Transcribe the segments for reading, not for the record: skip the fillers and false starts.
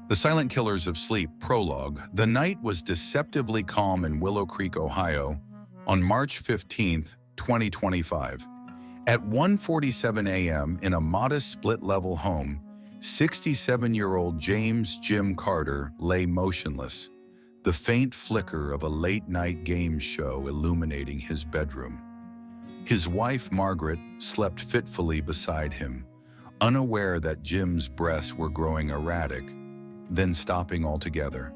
The Silent Killers of Sleep Prologue. The night was deceptively calm in Willow Creek, Ohio, on March 15, 2025. At 1:47 a.m. in a modest split-level home, 67-year-old James Jim Carter lay motionless, the faint flicker of a late-night game show illuminating his bedroom. His wife, Margaret, slept fitfully beside him, unaware that Jim's breaths were growing erratic, then stopping altogether.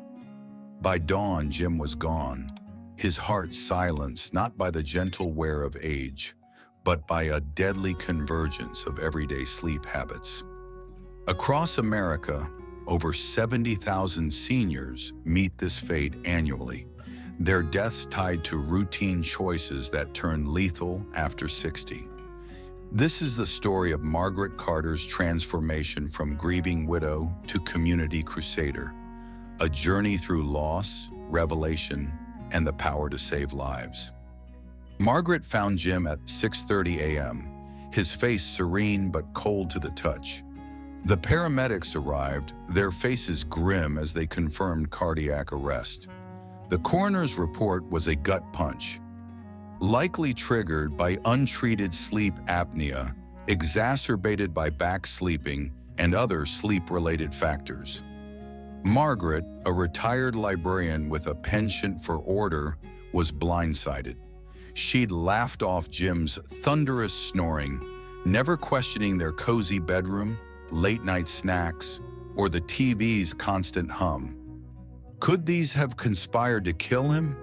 By dawn, Jim was gone, his heart silenced not by the gentle wear of age, but by a deadly convergence of everyday sleep habits. Across America, over 70,000 seniors meet this fate annually, their deaths tied to routine choices that turn lethal after 60. This is the story of Margaret Carter's transformation from grieving widow to community crusader, a journey through loss, revelation, and the power to save lives. Margaret found Jim at 6:30 a.m., his face serene but cold to the touch. The paramedics arrived, their faces grim as they confirmed cardiac arrest. The coroner's report was a gut punch, likely triggered by untreated sleep apnea, exacerbated by back sleeping and other sleep-related factors. Margaret, a retired librarian with a penchant for order, was blindsided. She'd laughed off Jim's thunderous snoring, never questioning their cozy bedroom, late-night snacks, or the TV's constant hum. Could these have conspired to kill him?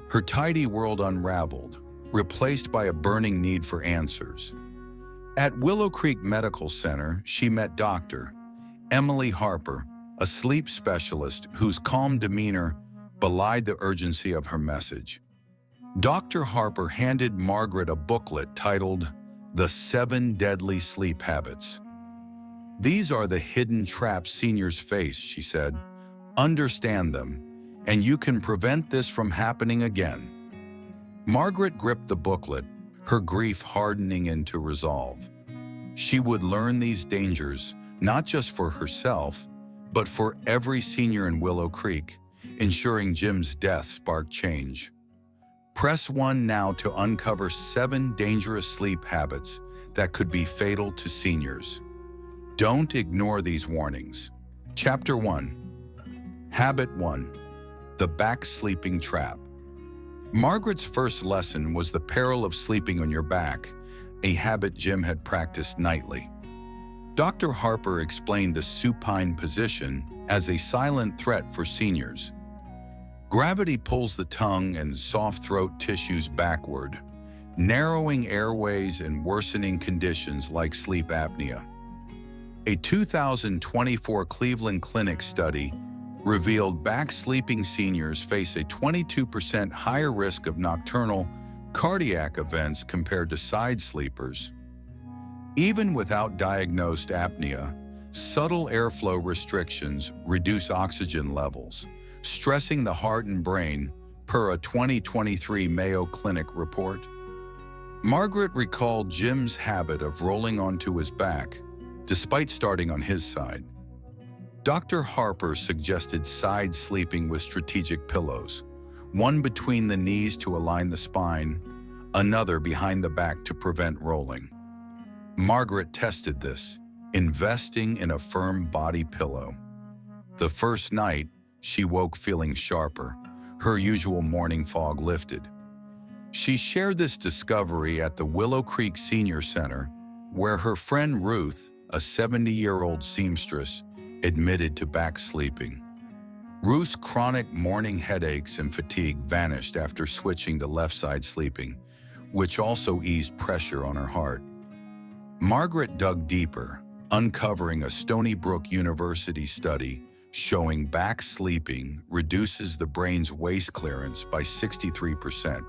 Her tidy world unraveled, replaced by a burning need for answers. At Willow Creek Medical Center, she met Dr. Emily Harper, a sleep specialist whose calm demeanor belied the urgency of her message. Dr. Harper handed Margaret a booklet titled The 7 Deadly Sleep Habits. "These are the hidden traps seniors face," she said. "Understand them, and you can prevent this from happening again." Margaret gripped the booklet, her grief hardening into resolve. She would learn these dangers, not just for herself, but for every senior in Willow Creek, ensuring Jim's death sparked change. Press 1 now to uncover 7 dangerous sleep habits that could be fatal to seniors. Don't ignore these warnings. Chapter 1. Habit 1. The back sleeping trap. Margaret's first lesson was the peril of sleeping on your back, a habit Jim had practiced nightly. Dr. Harper explained the supine position as a silent threat for seniors. Gravity pulls the tongue and soft throat tissues backward, narrowing airways and worsening conditions like sleep apnea. A 2024 Cleveland Clinic study revealed back-sleeping seniors face a 22% higher risk of nocturnal cardiac events compared to side sleepers. Even without diagnosed apnea, subtle airflow restrictions reduce oxygen levels, stressing the heart and brain, per a 2023 Mayo Clinic report. Margaret recalled Jim's habit of rolling onto his back, despite starting on his side. Dr. Harper suggested side sleeping with strategic pillows, one between the knees to align the spine, another behind the back to prevent rolling. Margaret tested this, investing in a firm body pillow. The first night, she woke feeling sharper, her usual morning fog lifted. She shared this discovery at the Willow Creek Senior Center, where her friend Ruth, a 70-year-old seamstress, admitted to back sleeping. Ruth's chronic morning headaches and fatigue vanished after switching to left-side sleeping, which also eased pressure on her heart. Margaret dug deeper, uncovering a Stony Brook University study showing back sleeping reduces the brain's waste clearance by 63%,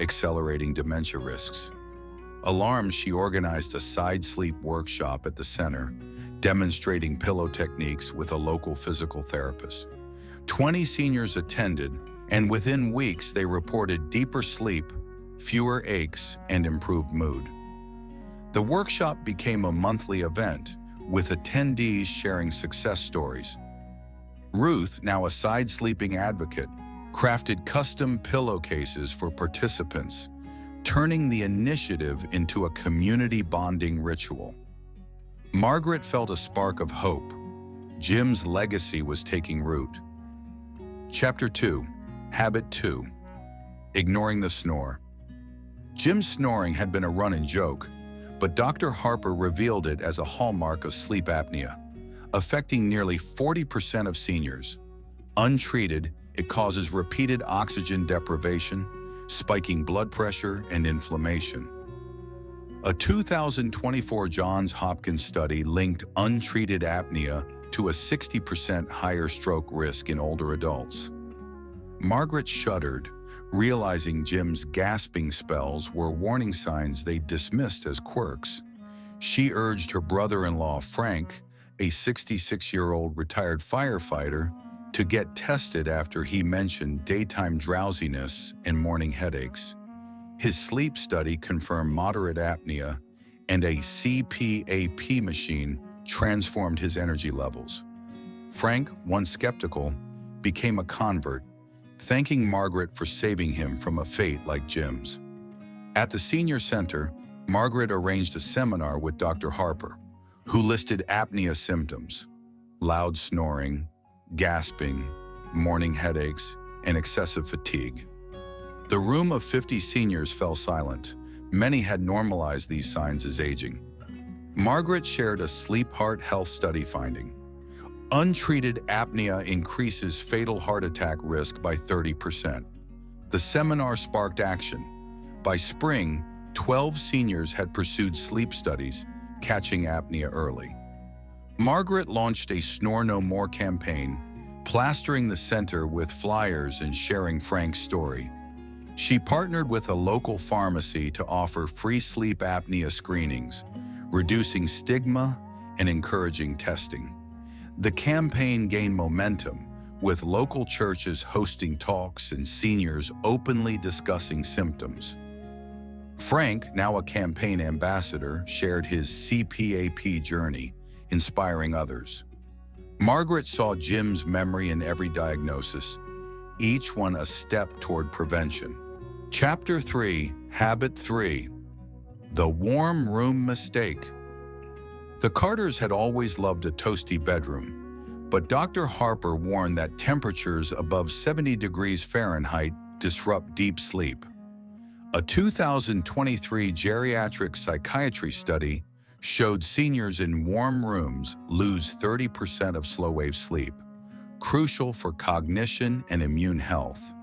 accelerating dementia risks. Alarmed, she organized a side sleep workshop at the center, demonstrating pillow techniques with a local physical therapist. 20 seniors attended, and within weeks they reported deeper sleep, fewer aches, and improved mood. The workshop became a monthly event, with attendees sharing success stories. Ruth, now a side-sleeping advocate, crafted custom pillowcases for participants, turning the initiative into a community bonding ritual. Margaret felt a spark of hope. Jim's legacy was taking root. Chapter 2. Habit 2. Ignoring the snore. Jim's snoring had been a running joke, but Dr. Harper revealed it as a hallmark of sleep apnea, affecting nearly 40% of seniors. Untreated, it causes repeated oxygen deprivation, spiking blood pressure and inflammation. A 2024 Johns Hopkins study linked untreated apnea to a 60% higher stroke risk in older adults. Margaret shuddered, realizing Jim's gasping spells were warning signs they dismissed as quirks. She urged her brother-in-law, Frank, a 66-year-old retired firefighter, to get tested after he mentioned daytime drowsiness and morning headaches. His sleep study confirmed moderate apnea, and a CPAP machine transformed his energy levels. Frank, once skeptical, became a convert, thanking Margaret for saving him from a fate like Jim's. At the senior center, Margaret arranged a seminar with Dr. Harper, who listed apnea symptoms: loud snoring, gasping, morning headaches, and excessive fatigue. The room of 50 seniors fell silent. Many had normalized these signs as aging. Margaret shared a sleep heart health study finding. Untreated apnea increases fatal heart attack risk by 30%. The seminar sparked action. By spring, 12 seniors had pursued sleep studies, catching apnea early. Margaret launched a Snore No More campaign, plastering the center with flyers and sharing Frank's story. She partnered with a local pharmacy to offer free sleep apnea screenings, reducing stigma and encouraging testing. The campaign gained momentum, with local churches hosting talks and seniors openly discussing symptoms. Frank, now a campaign ambassador, shared his CPAP journey, inspiring others. Margaret saw Jim's memory in every diagnosis, each one a step toward prevention. Chapter 3, Habit 3. The warm room mistake. The Carters had always loved a toasty bedroom, but Dr. Harper warned that temperatures above 70 degrees Fahrenheit disrupt deep sleep. A 2023 geriatric psychiatry study showed seniors in warm rooms lose 30% of slow-wave sleep, crucial for cognition and immune health.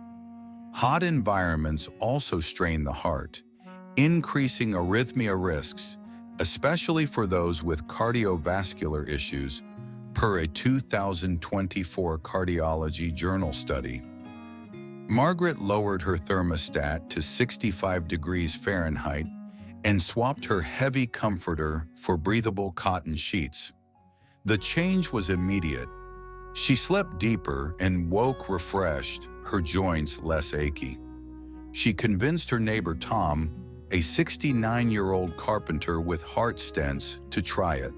Hot environments also strain the heart, increasing arrhythmia risks, especially for those with cardiovascular issues, per a 2024 Cardiology Journal study. Margaret lowered her thermostat to 65 degrees Fahrenheit and swapped her heavy comforter for breathable cotton sheets. The change was immediate. She slept deeper and woke refreshed, her joints less achy. She convinced her neighbor Tom, a 69-year-old carpenter with heart stents, to try it.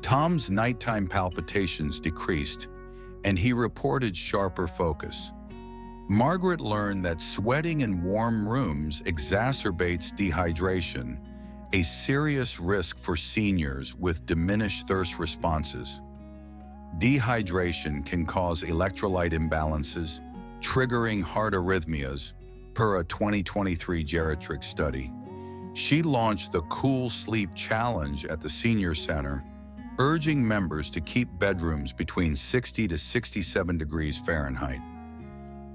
Tom's nighttime palpitations decreased, and he reported sharper focus. Margaret learned that sweating in warm rooms exacerbates dehydration, a serious risk for seniors with diminished thirst responses. Dehydration can cause electrolyte imbalances, triggering heart arrhythmias, per a 2023 geriatric study. She launched the Cool Sleep Challenge at the Senior Center, urging members to keep bedrooms between 60 to 67 degrees Fahrenheit.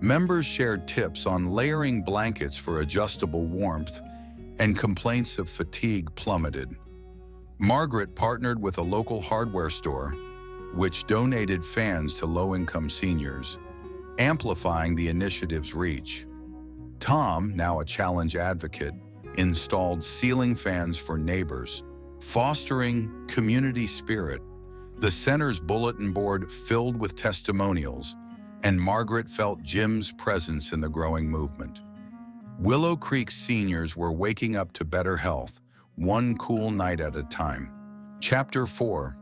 Members shared tips on layering blankets for adjustable warmth, and complaints of fatigue plummeted. Margaret partnered with a local hardware store, which donated fans to low-income seniors, amplifying the initiative's reach. Tom, now a challenge advocate, installed ceiling fans for neighbors, fostering community spirit. The center's bulletin board filled with testimonials, and Margaret felt Jim's presence in the growing movement. Willow Creek seniors were waking up to better health, one cool night at a time. Chapter 4.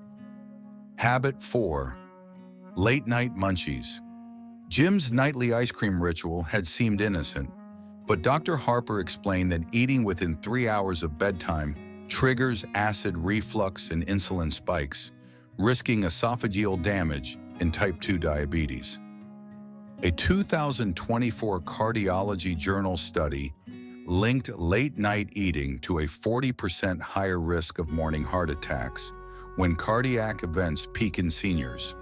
Habit 4. Late-night munchies. Jim's nightly ice cream ritual had seemed innocent, but Dr. Harper explained that eating within 3 hours of bedtime triggers acid reflux and insulin spikes, risking esophageal damage in type 2 diabetes. A 2024 Cardiology Journal study linked late-night eating to a 40% higher risk of morning heart attacks when cardiac events peak in seniors.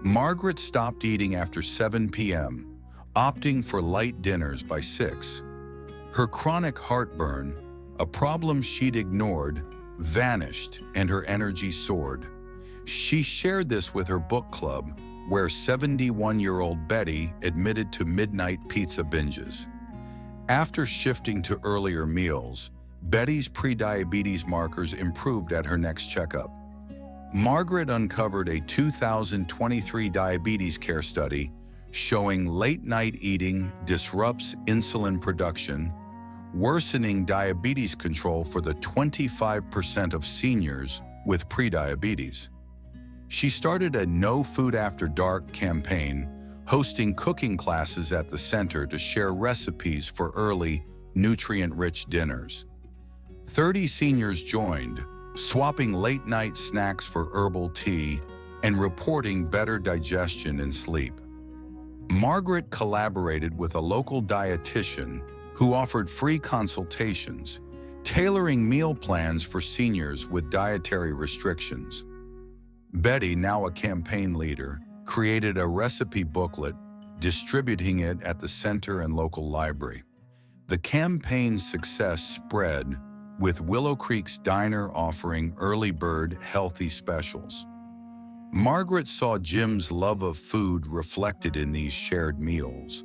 Margaret stopped eating after 7 p.m., opting for light dinners by 6. Her chronic heartburn, a problem she'd ignored, vanished and her energy soared. She shared this with her book club, where 71-year-old Betty admitted to midnight pizza binges. After shifting to earlier meals, Betty's prediabetes markers improved at her next checkup. Margaret uncovered a 2023 diabetes care study showing late-night eating disrupts insulin production, worsening diabetes control for the 25% of seniors with prediabetes. She started a No Food After Dark campaign, hosting cooking classes at the center to share recipes for early, nutrient-rich dinners. 30 seniors joined, swapping late-night snacks for herbal tea and reporting better digestion and sleep. Margaret collaborated with a local dietitian who offered free consultations, tailoring meal plans for seniors with dietary restrictions. Betty, now a campaign leader, created a recipe booklet, distributing it at the center and local library. The campaign's success spread, with Willow Creek's diner offering early bird healthy specials. Margaret saw Jim's love of food reflected in these shared meals,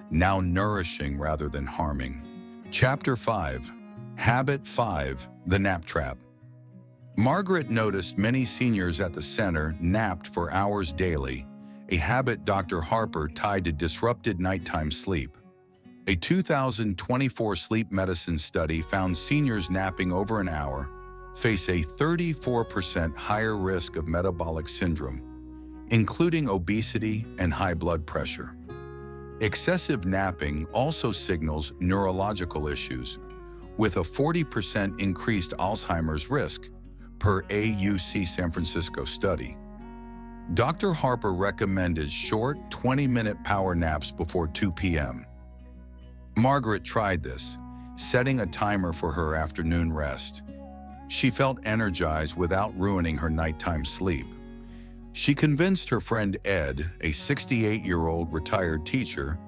now nourishing rather than harming. Chapter 5. Habit 5. The Nap Trap. Margaret noticed many seniors at the center napped for hours daily, a habit Dr. Harper tied to disrupted nighttime sleep. A 2024 sleep medicine study found seniors napping over an hour face a 34% higher risk of metabolic syndrome, including obesity and high blood pressure. Excessive napping also signals neurological issues, with a 40% increased Alzheimer's risk, per AUC San Francisco study. Dr. Harper recommended short 20-minute power naps before 2 p.m. Margaret tried this, setting a timer for her afternoon rest. She felt energized without ruining her nighttime sleep. She convinced her friend Ed, a 68-year-old retired teacher,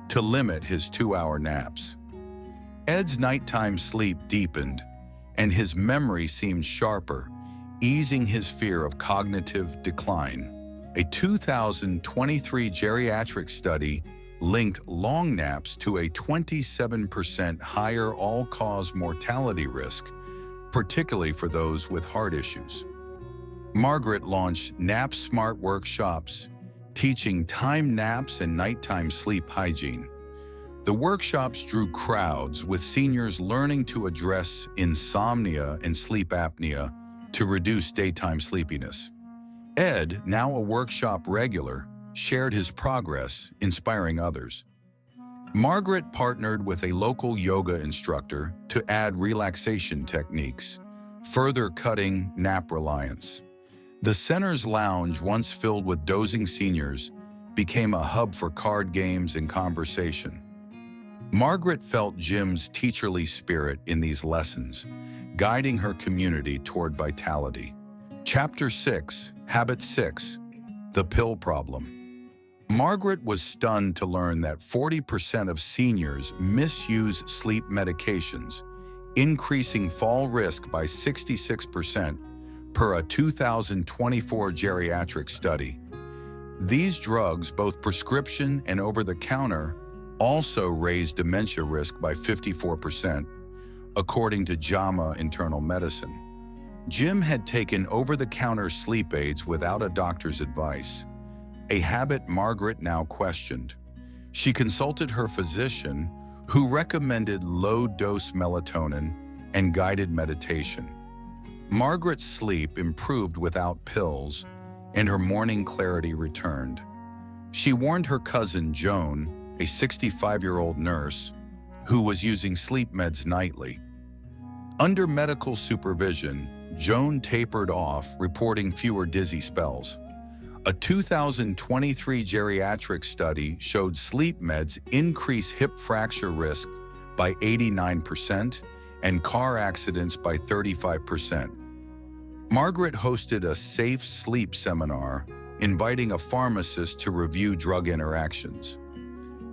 to limit his 2-hour naps. Ed's nighttime sleep deepened, and his memory seemed sharper, easing his fear of cognitive decline. A 2023 geriatric study linked long naps to a 27% higher all-cause mortality risk, particularly for those with heart issues. Margaret launched Nap Smart workshops, teaching time naps and nighttime sleep hygiene. The workshops drew crowds, with seniors learning to address insomnia and sleep apnea to reduce daytime sleepiness. Ed, now a workshop regular, shared his progress, inspiring others. Margaret partnered with a local yoga instructor to add relaxation techniques, further cutting nap reliance. The center's lounge, once filled with dozing seniors, became a hub for card games and conversation. Margaret felt Jim's teacherly spirit in these lessons, guiding her community toward vitality. Chapter 6. Habit 6. The Pill Problem. Margaret was stunned to learn that 40% of seniors misuse sleep medications, increasing fall risk by 66% per a 2024 geriatric study. These drugs, both prescription and over-the-counter, also raise dementia risk by 54%, according to JAMA Internal Medicine. Jim had taken over-the-counter sleep aids without a doctor's advice, a habit Margaret now questioned. She consulted her physician, who recommended low-dose melatonin and guided meditation. Margaret's sleep improved without pills, and her morning clarity returned. She warned her cousin Joan, a 65-year-old nurse, who was using sleep meds nightly. Under medical supervision, Joan tapered off, reporting fewer dizzy spells. A 2023 geriatric study showed sleep meds increase hip fracture risk by 89% and car accidents by 35%. Margaret hosted a safe sleep seminar, inviting a pharmacist to review drug interactions.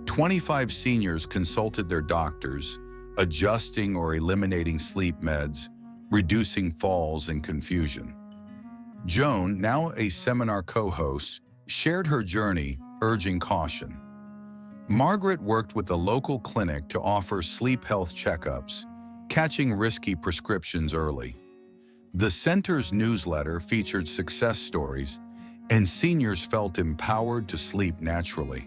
25 seniors consulted their doctors, adjusting or eliminating sleep meds, reducing falls and confusion. Joan, now a seminar co-host, shared her journey, urging caution. Margaret worked with a local clinic to offer sleep health checkups, catching risky prescriptions early. The center's newsletter featured success stories, and seniors felt empowered to sleep naturally.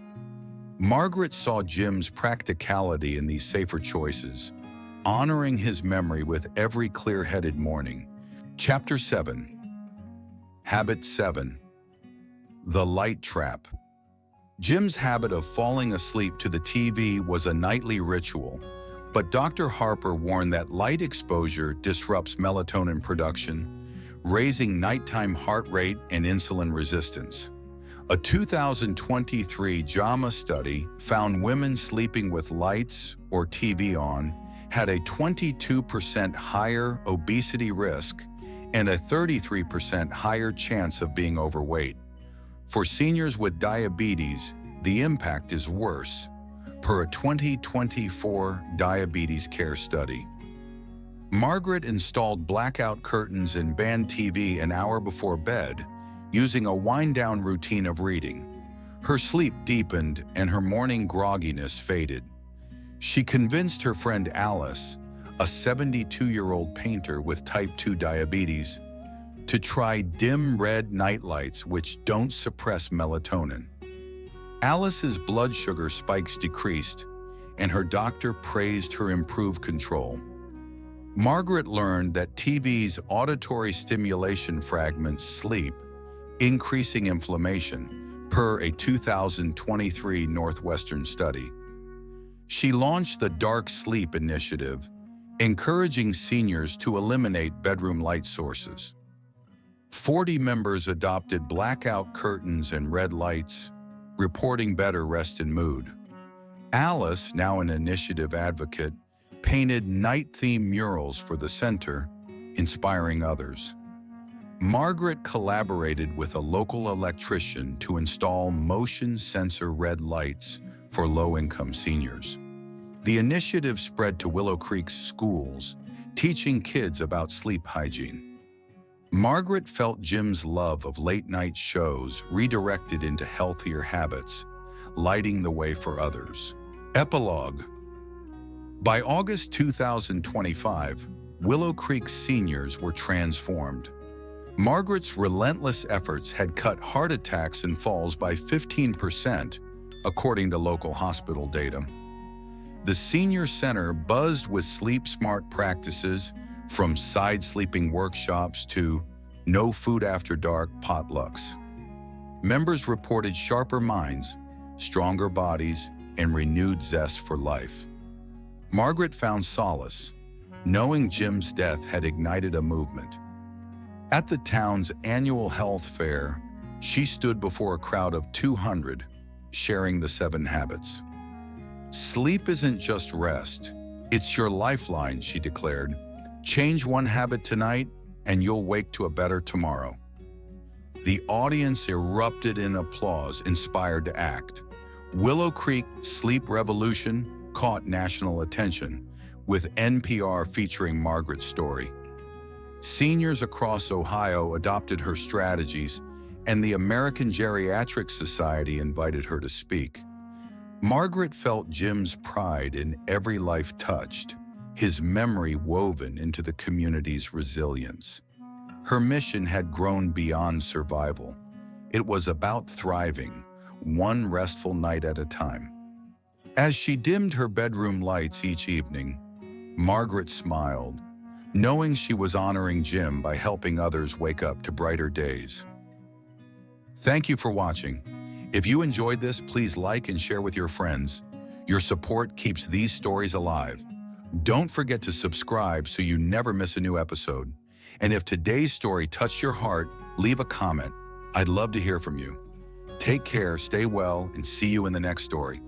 Margaret saw Jim's practicality in these safer choices, honoring his memory with every clear-headed morning. Chapter 7. Habit 7. The Light Trap. Jim's habit of falling asleep to the TV was a nightly ritual, but Dr. Harper warned that light exposure disrupts melatonin production, raising nighttime heart rate and insulin resistance. A 2023 JAMA study found women sleeping with lights or TV on had a 22% higher obesity risk and a 33% higher chance of being overweight. For seniors with diabetes, the impact is worse, per a 2024 diabetes care study. Margaret installed blackout curtains and banned TV an hour before bed, using a wind-down routine of reading. Her sleep deepened and her morning grogginess faded. She convinced her friend Alice, a 72-year-old painter with type 2 diabetes, to try dim red nightlights which don't suppress melatonin. Alice's blood sugar spikes decreased, and her doctor praised her improved control. Margaret learned that TV's auditory stimulation fragments sleep, increasing inflammation, per a 2023 Northwestern study. She launched the Dark Sleep Initiative, encouraging seniors to eliminate bedroom light sources. 40 members adopted blackout curtains and red lights, reporting better rest and mood. Alice, now an initiative advocate, painted night-themed murals for the center, inspiring others. Margaret collaborated with a local electrician to install motion sensor red lights for low-income seniors. The initiative spread to Willow Creek's schools, teaching kids about sleep hygiene. Margaret felt Jim's love of late-night shows redirected into healthier habits, lighting the way for others. Epilogue. By August 2025, Willow Creek seniors were transformed. Margaret's relentless efforts had cut heart attacks and falls by 15%, according to local hospital data. The senior center buzzed with sleep-smart practices, from side-sleeping workshops to no food after dark potlucks. Members reported sharper minds, stronger bodies, and renewed zest for life. Margaret found solace, knowing Jim's death had ignited a movement. At the town's annual health fair, she stood before a crowd of 200, sharing the 7 habits. "Sleep isn't just rest, it's your lifeline," she declared. "Change one habit tonight, and you'll wake to a better tomorrow." The audience erupted in applause, inspired to act. Willow Creek's sleep revolution caught national attention, with NPR featuring Margaret's story. Seniors across Ohio adopted her strategies, and the American Geriatric Society invited her to speak. Margaret felt Jim's pride in every life touched, his memory woven into the community's resilience. Her mission had grown beyond survival. It was about thriving, one restful night at a time. As she dimmed her bedroom lights each evening, Margaret smiled, knowing she was honoring Jim by helping others wake up to brighter days. Thank you for watching. If you enjoyed this, please like and share with your friends. Your support keeps these stories alive. Don't forget to subscribe so you never miss a new episode. And if today's story touched your heart, leave a comment. I'd love to hear from you. Take care, stay well, and see you in the next story.